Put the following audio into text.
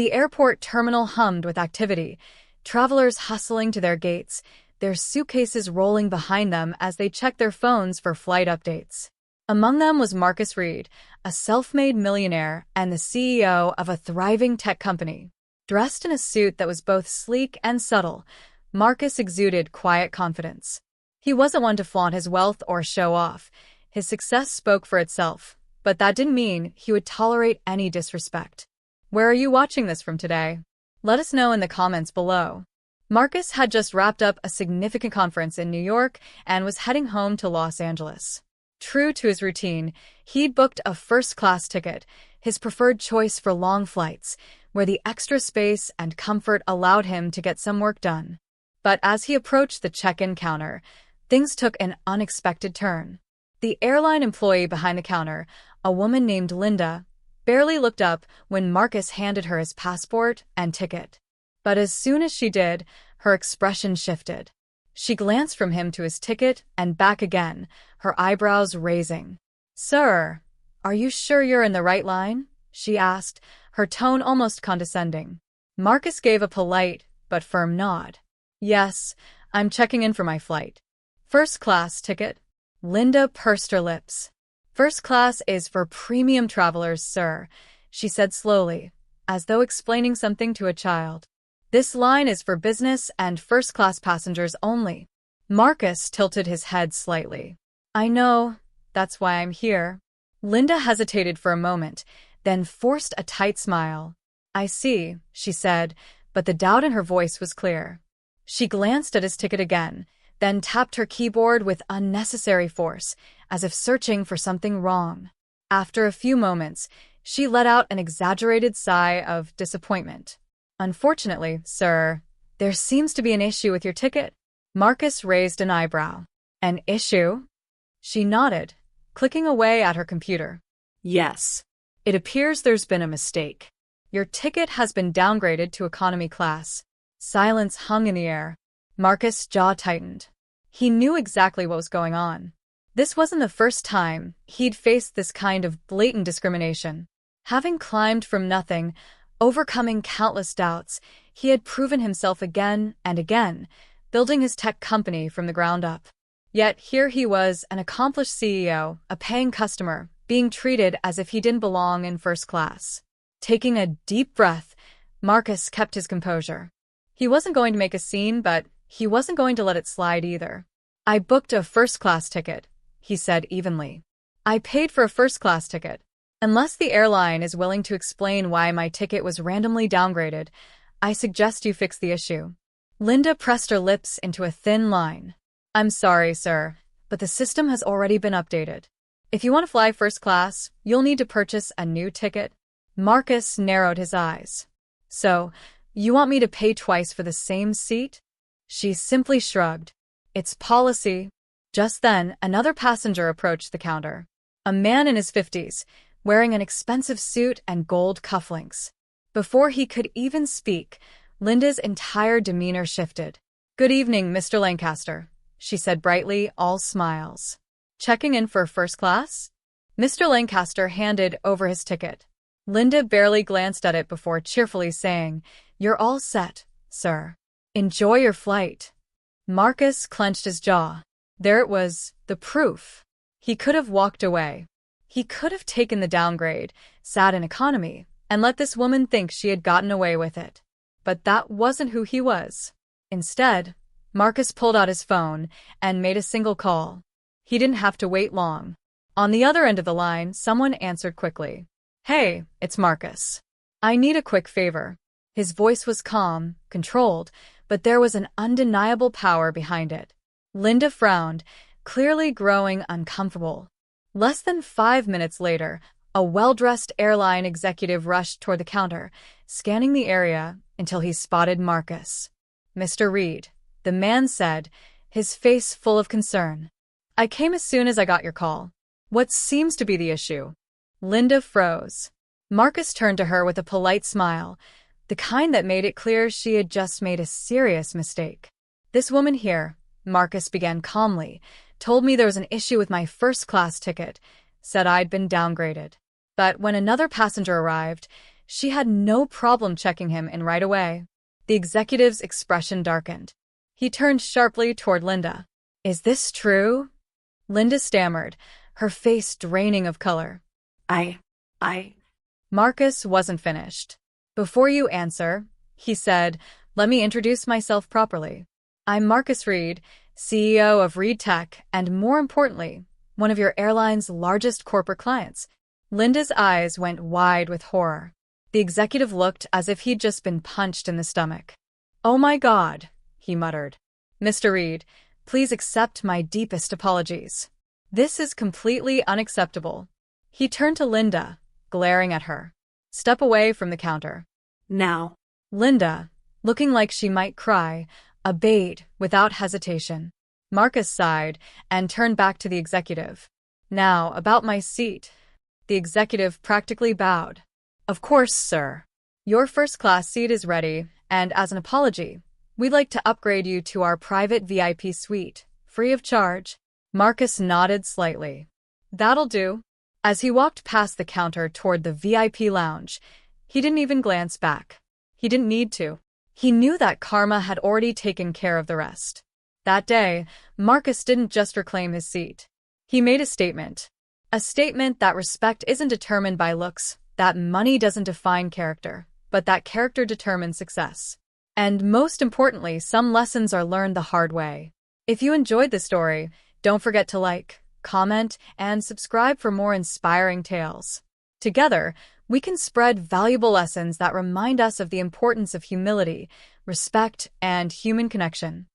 The airport terminal hummed with activity, travelers hustling to their gates, their suitcases rolling behind them as they checked their phones for flight updates. Among them was Marcus Reed, a self-made millionaire and the CEO of a thriving tech company. Dressed in a suit that was both sleek and subtle, Marcus exuded quiet confidence. He wasn't one to flaunt his wealth or show off. His success spoke for itself, but that didn't mean he would tolerate any disrespect. Where are you watching this from today? Let us know in the comments below. Marcus had just wrapped up a significant conference in New York and was heading home to Los Angeles. True to his routine, he'd booked a first-class ticket, his preferred choice for long flights, where the extra space and comfort allowed him to get some work done. But as he approached the check-in counter, things took an unexpected turn. The airline employee behind the counter, a woman named Linda, barely looked up when Marcus handed her his passport and ticket. But as soon as she did, her expression shifted. She glanced from him to his ticket and back again, her eyebrows raising. "Sir, are you sure you're in the right line?" she asked, her tone almost condescending. Marcus gave a polite but firm nod. "Yes, I'm checking in for my flight." "First-class ticket?" Linda pursed her lips. "First class is for premium travelers, sir," she said slowly, as though explaining something to a child. "This line is for business and first-class passengers only." Marcus tilted his head slightly. "I know, that's why I'm here." Linda hesitated for a moment, then forced a tight smile. "I see," she said, but the doubt in her voice was clear. She glanced at his ticket again, then tapped her keyboard with unnecessary force, as if searching for something wrong. After a few moments, she let out an exaggerated sigh of disappointment. "Unfortunately, sir, there seems to be an issue with your ticket." Marcus raised an eyebrow. "An issue?" She nodded, clicking away at her computer. "Yes. It appears there's been a mistake. Your ticket has been downgraded to economy class." Silence hung in the air. Marcus' jaw tightened. He knew exactly what was going on. This wasn't the first time he'd faced this kind of blatant discrimination. Having climbed from nothing, overcoming countless doubts, he had proven himself again and again, building his tech company from the ground up. Yet here he was, an accomplished CEO, a paying customer, being treated as if he didn't belong in first class. Taking a deep breath, Marcus kept his composure. He wasn't going to make a scene, but he wasn't going to let it slide either. "I booked a first-class ticket," he said evenly. "I paid for a first-class ticket. Unless the airline is willing to explain why my ticket was randomly downgraded, I suggest you fix the issue." Linda pressed her lips into a thin line. "I'm sorry, sir, but the system has already been updated. If you want to fly first class, you'll need to purchase a new ticket." Marcus narrowed his eyes. "So, you want me to pay twice for the same seat?" She simply shrugged. "It's policy." Just then, another passenger approached the counter. A man in his 50s, wearing an expensive suit and gold cufflinks. Before he could even speak, Linda's entire demeanor shifted. "Good evening, Mr. Lancaster," she said brightly, all smiles. "Checking in for first class?" Mr. Lancaster handed over his ticket. Linda barely glanced at it before cheerfully saying, "You're all set, sir. Enjoy your flight." Marcus clenched his jaw. There it was, the proof. He could have walked away. He could have taken the downgrade, sat in economy, and let this woman think she had gotten away with it. But that wasn't who he was. Instead, Marcus pulled out his phone and made a single call. He didn't have to wait long. On the other end of the line, someone answered quickly. "Hey, it's Marcus. I need a quick favor." His voice was calm, controlled, but there was an undeniable power behind it. Linda frowned, clearly growing uncomfortable. Less than 5 minutes later, a well-dressed airline executive rushed toward the counter, scanning the area until he spotted Marcus. "Mr. Reed," the man said, his face full of concern. "I came as soon as I got your call. What seems to be the issue?" Linda froze. Marcus turned to her with a polite smile, the kind that made it clear she had just made a serious mistake. "This woman here," Marcus began calmly, "told me there was an issue with my first-class ticket, said I'd been downgraded. But when another passenger arrived, She had no problem checking him in right away. The executive's expression darkened. He turned sharply toward Linda. "Is this true?" Linda stammered, her face draining of color. I... Marcus wasn't finished. "Before you answer," he said, "let me introduce myself properly. I'm Marcus Reed, CEO of Reed Tech, and more importantly, one of your airline's largest corporate clients." Linda's eyes went wide with horror. The executive looked as if he'd just been punched in the stomach. "Oh my God," he muttered. "Mr. Reed, please accept my deepest apologies. This is completely unacceptable." He turned to Linda, glaring at her. "Step away from the counter." Now. Linda, looking like she might cry, obeyed without hesitation. Marcus sighed and turned back to the executive. "Now, about my seat." The executive practically bowed. "Of course, sir. Your first-class seat is ready, and as an apology, we'd like to upgrade you to our private VIP suite, free of charge." Marcus nodded slightly. "That'll do." As he walked past the counter toward the VIP lounge, he didn't even glance back. He didn't need to. He knew that karma had already taken care of the rest. That day, Marcus didn't just reclaim his seat. He made a statement. A statement that respect isn't determined by looks, that money doesn't define character, but that character determines success. And most importantly, some lessons are learned the hard way. If you enjoyed the story, don't forget to like, comment, and subscribe for more inspiring tales. Together, we can spread valuable lessons that remind us of the importance of humility, respect, and human connection.